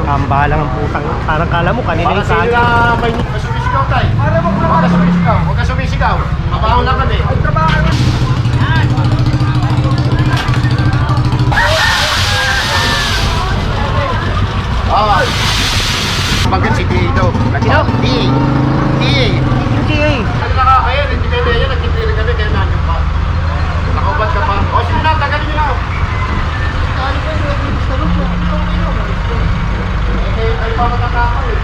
Ang balang ang putang. Parang kala mo kanina yung Para sila may sumisigaw tayo. Huwag ka sumisigaw. Huwag ka sumisigaw. Mabaho lang kami. Ay, trabaho. Oo. Bakit si Tito? Sino? T.A. Ang nakakaya, hindi kayo na yan. Nagkipili kami kaya nanyo pa. Nakaubat ka pa. O, sige na, tagalin nyo na. Ay, pa matatakaw eh.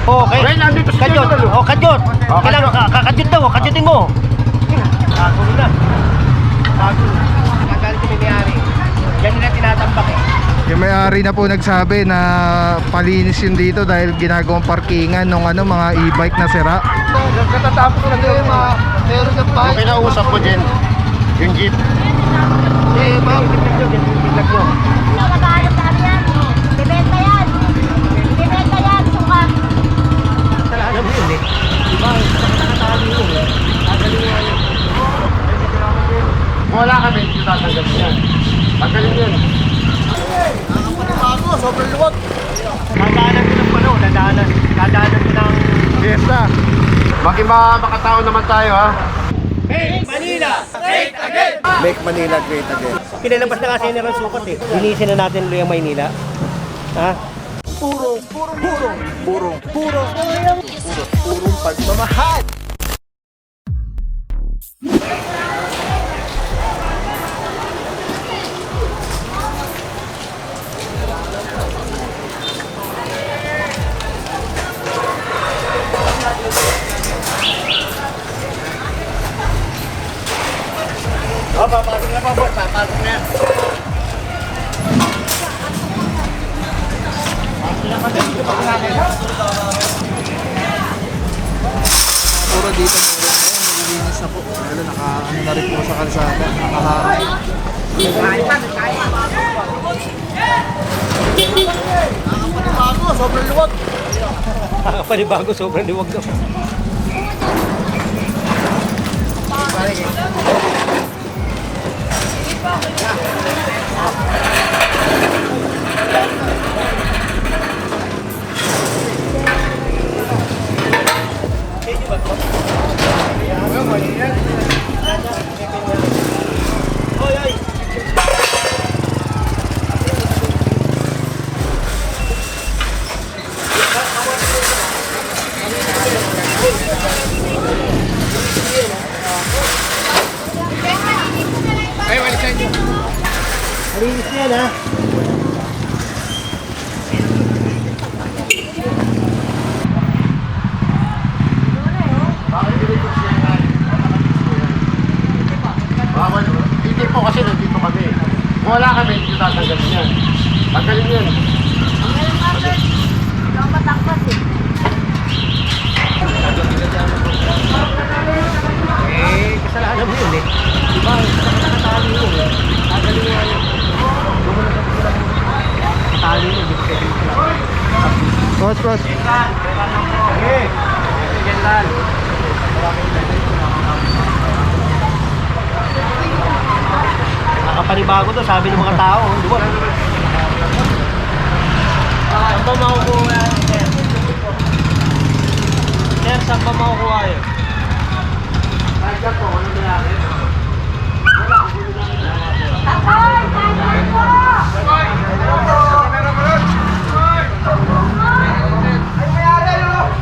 Okay. Well, nandito si Kadyot. Tito. Oh, kadyot. Oh, Kailangan kakadyot daw. Kadyutin mo. Kagulo na. Kagulo. Kagalit yung may-ari. Yan nila tinatambak eh. Yung may-ari na po nagsabi na palinis yun dito dahil ginagawang parkingan ng mga e-bike na sira. Katatapos ko lang yung mga meron ng bike. Yung kinausap ko din, yung jeep. Eh, ma'am. Biglag nyo. Nakahanap namin yan. Bibenta yan. Bibenta yan. Suka. Talaga mo yun eh. Diba? Nakatali yun eh. Tataling nga yun. Kung wala kami, hindi tatanggap yan. Tanggalin yun. Nakapanibago, sobrang luwag. Dadaanan ko ng pano. Dadaanan ko ng Fiesta. Maging makatao naman tayo ha. Make Manila Great Again! Make Manila great again. Pinalabas na kasi nila ng sukat eh. Linisin na natin yung Maynila. Ha? Purong pagmamahal. Oh, papasok na pa, boss. Papasok na yan. Puro dito nililinis na po. Lalo naka-ano na rin po sa kalsada. Nakaharap. Nakapanibago, sobrang luwag. Panibago, sobrang liwag daw. Malinis na yan ha. Bawal. Hindi po kasi nandito kami. Kung wala kami, hindi tatanggap yan. Tanggalin yan. Ang galing market. Hindi ako matakpas eh. Eh, kasalanan mo yun eh. Diba? Nakatali yun eh. Tataling nga yun. Tali yun. Hindi ko pwede mo sila. Boss. Sige. General. Nakapanibago to, sabi ng mga tao. Diba? Saan ba makukuha yan, sir? Sir, saan ba makukuha yun? Tanggal po, ano nangyari? Akoy! Kaya mo!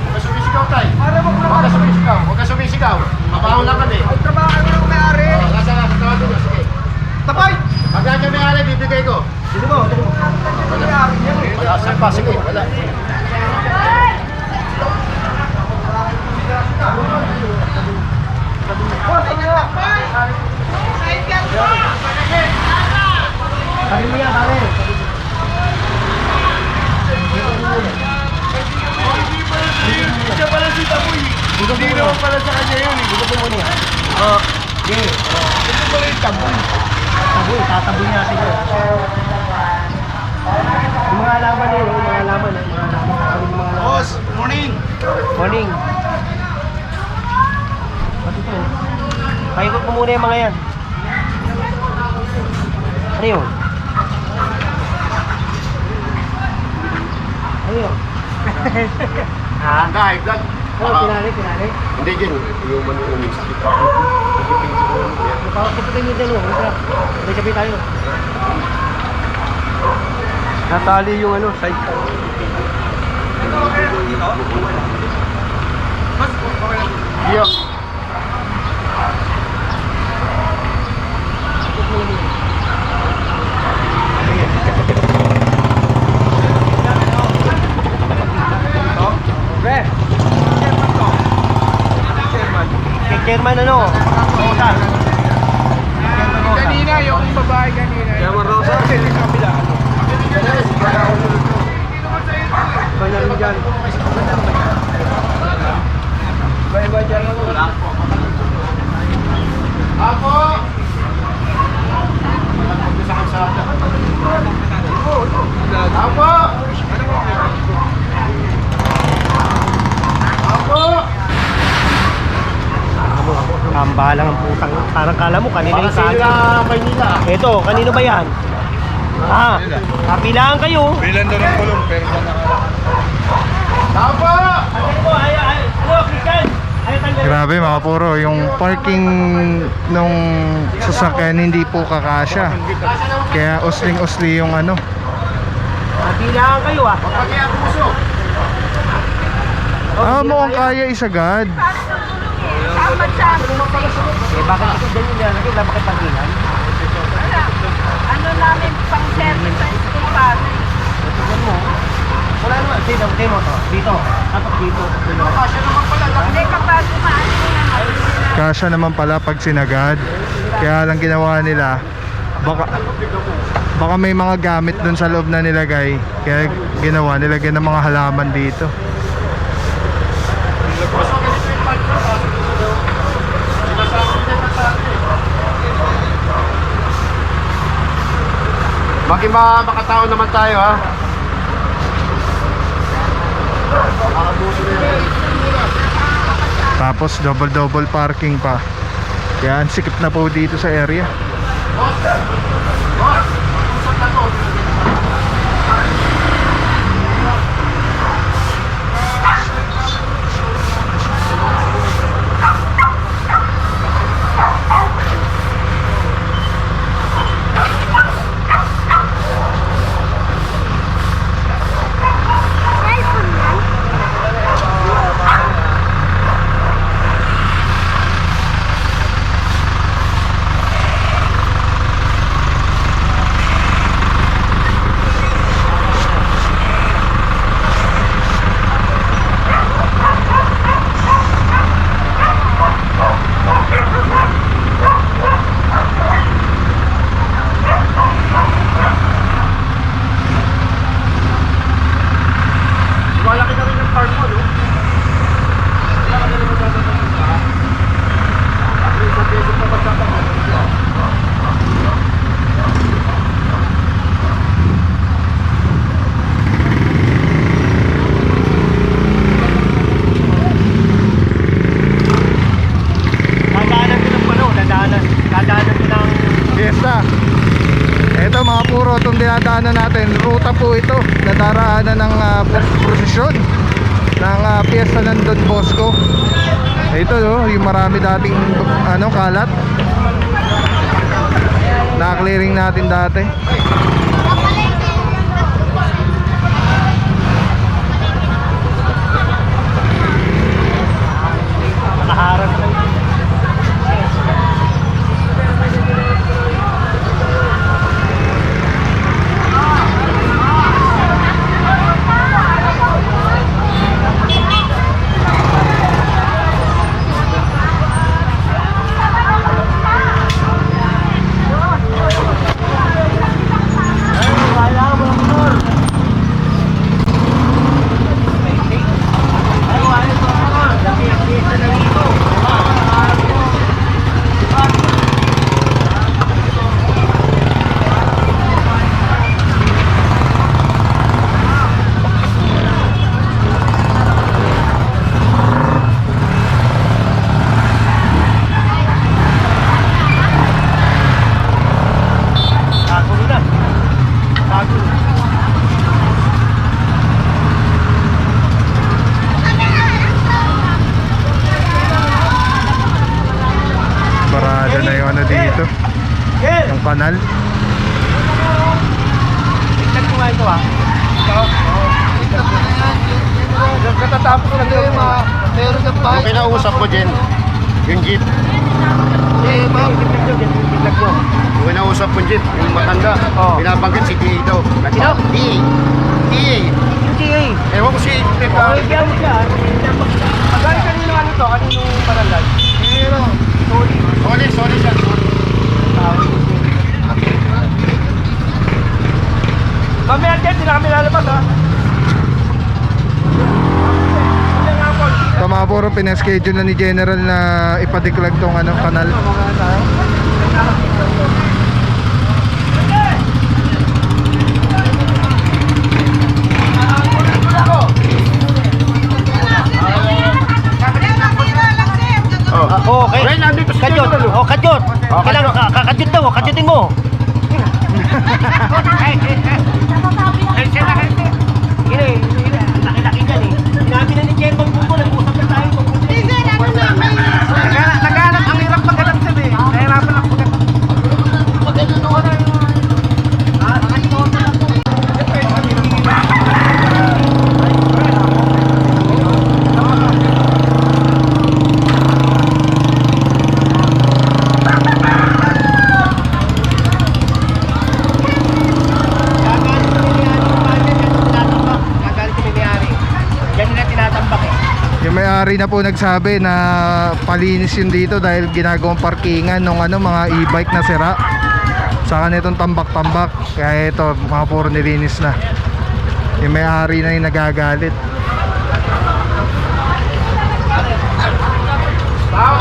Huwag ka sumisigaw tayo. Huwag ka sumisigaw. Huwag ka sumisigaw. Mabaho lang kami. Ay, trabaho ng may-ari. Nasa tawag doon. Sige. Tapay! Pagka kami may-ari, bibigay ko. Sino mo? May-ari yan eh. Wala, saan pa? Sige, wala. Boss, ang tapay! Side ka po! Sabi mo yan, sabi. Siya pala si Tapoy. Hindi naman pala sa kanya yun eh. Igutin mo niya. Sige. Ito pala yung Tapoy. Tataboy natin yun. Yung mga alaman yun, yung mga alaman. Boss, morning. Morning. Pati ito. Paikot mo muna yung mga yan. Ano yun? Ha? Dahil vlog. Oo, pinali. Hindi din. Yung manunumis. Kapagputin nyo dyan, may sabi tayo. Natali yung side. Iyo. Kay Chairman Rosa. Kanina, yung babae kanina. Chairman Rosa? Yung kabila. Banyarin dyan. Bye-bye dyan. Ako! Ako! Ako! Ang bahala ng putang. Parang kala mo, kanina Baka yung sa'yo. sila Maynila. Ito, kanino ba yan? Kapilaan kayo. Bilan doon ang kulong, pero ba Ako! Grabe mga puro, yung parking nung sasakyan hindi po kakasya. Kaya usling-usli yung Kapilaan kayo Pagpagi ang puso. mukhang kaya isagad. Bakit ito ganyan yan? Wala bakit pagkilan? Ano namin pang service sa school pass? Tignan mo. Wala naman. Sino mo to? Dito. Tapos dito. Kasya naman pala. Hindi kapag kumaano yan. Kasya naman pala pag sinagad. Kaya lang ginawa nila, baka may mga gamit dun sa loob na nilagay. Kaya ginawa, nilagyan ng mga halaman dito. Maging makatao naman tayo, ha? Tapos double parking pa. Kaya ang sikip na po dito sa area. Malaki na rin ang park mo, no? Wala ka na naman sasabihin sa akin. Ako yung beses na magsasabihin. Dadaanan ko ng dadaanan ko ng Fiesta. Ito mga puro, itong dinadaanan natin, ruta po ito, nadaraanan ng prosesyon ng Fiesta ng Don Bosco. Ito yung marami dating kalat. Na-clearing natin dati. nakaharap lang. Ang kinausap ko dyan, yung jeep. Eh, ma'am, biglag mo. Yung kinausap ko jeep, yung matanda. Oo. Pinapangkat si DA daw. Sino? DA. DA. Yung TA. Ewan ko si Pep. Okay, kaya mo siya. Magaling kanino ano to? Kaninong barangay? Sorry siya. Mamaya dyan, hindi na kami lalabas ha. Ito mga puro pinaschedule na ni General na ipadiklag tong kanal. Oh, okay. Well, nandito si Kadyot. General. Oh, kadyot. Oh, Kailangan kakadyot daw, kadyutin mo. Laki-laki dyan eh. Sinabi na ni Jembang Bumbo, nag-usap na tayo. Naghanap ang hirap maghanap siya eh. Nahirapan ako Yung may-ari na po nagsabi na palinis yun dito dahil ginagawang parkingan ng mga e-bike na sira. Saka nitong tambak-tambak. Kaya ito, mga puro nilinis na. Yung may-ari na yung nagagalit. Tao.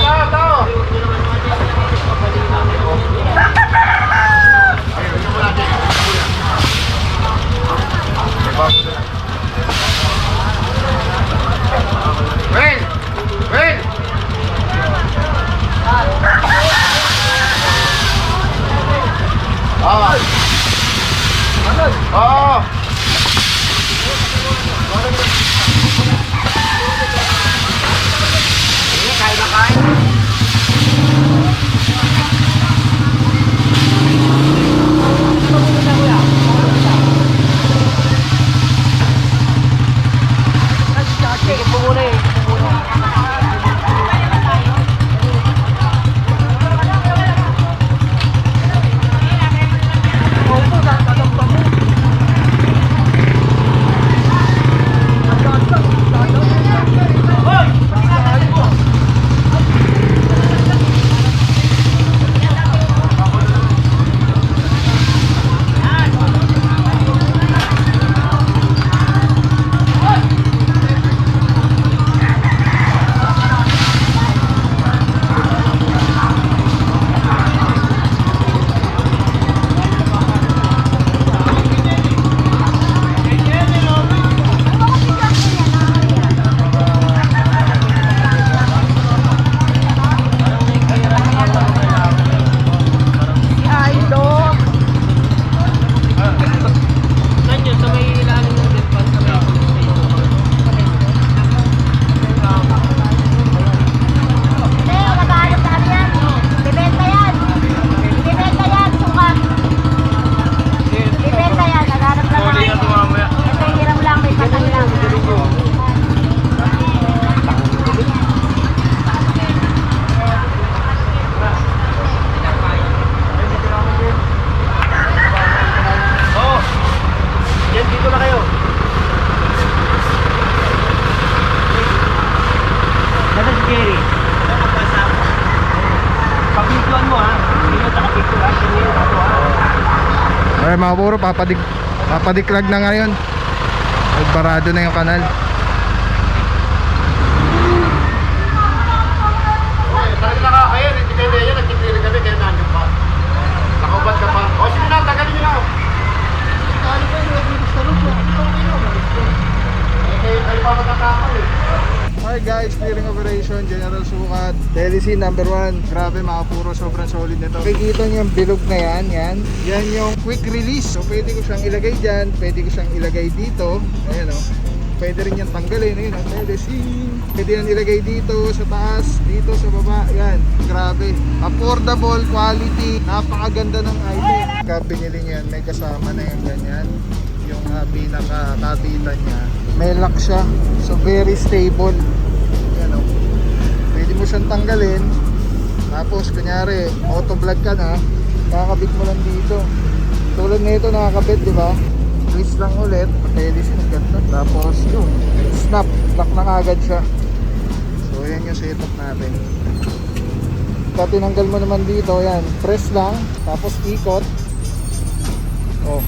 Well. Oo. Sige po muna eh. Ay mga puro, papadiklag na ngayon. Nagbarado na yung kanal. Talagang nakakaya, hindi kayo na yan, nagtipirin kami, kaya nandun pa. Nakaubat ka pa. O sige na, tagalin nyo na. Kayo pa matatapal eh. Hi guys, clearing operation, General Sukat, LEC number 1. Grabe mga puro, sobrang solid nito. Kikita niyo yung bilog na yan yung quick release. So pwede ko siyang ilagay dyan, pwede ko siyang ilagay dito. Ayan o, pwede rin yan tanggalin. Ayun o, LEC. Pwede yan ilagay dito, sa taas, dito, sa baba. Yan, grabe. Affordable, quality, napakaganda ng item. Kapag binili niyo yan, may kasama na yung ganyan. Yung pinaka-kapitan niya. May lock siya. So very stable. Yan o. mo siyang tanggalin, tapos kunyari auto vlog ka na, kakabit mo lang dito. Tulad nito nakakabit, di ba? Twist lang ulit, patayilis ng ganda. Tapos yun, snap, lock na kagad siya. So yan yung setup natin. Pag tinanggal mo naman dito, yan, press lang, tapos ikot. Oh.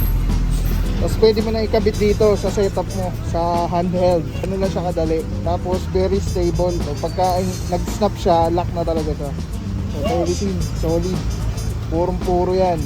Tapos pwede mo na ikabit dito sa setup mo, sa handheld. Ano lang siya kadali. Tapos very stable. So, pagka nag-snap siya, lock na talaga siya. So, solid, solid. Purong-puro yan.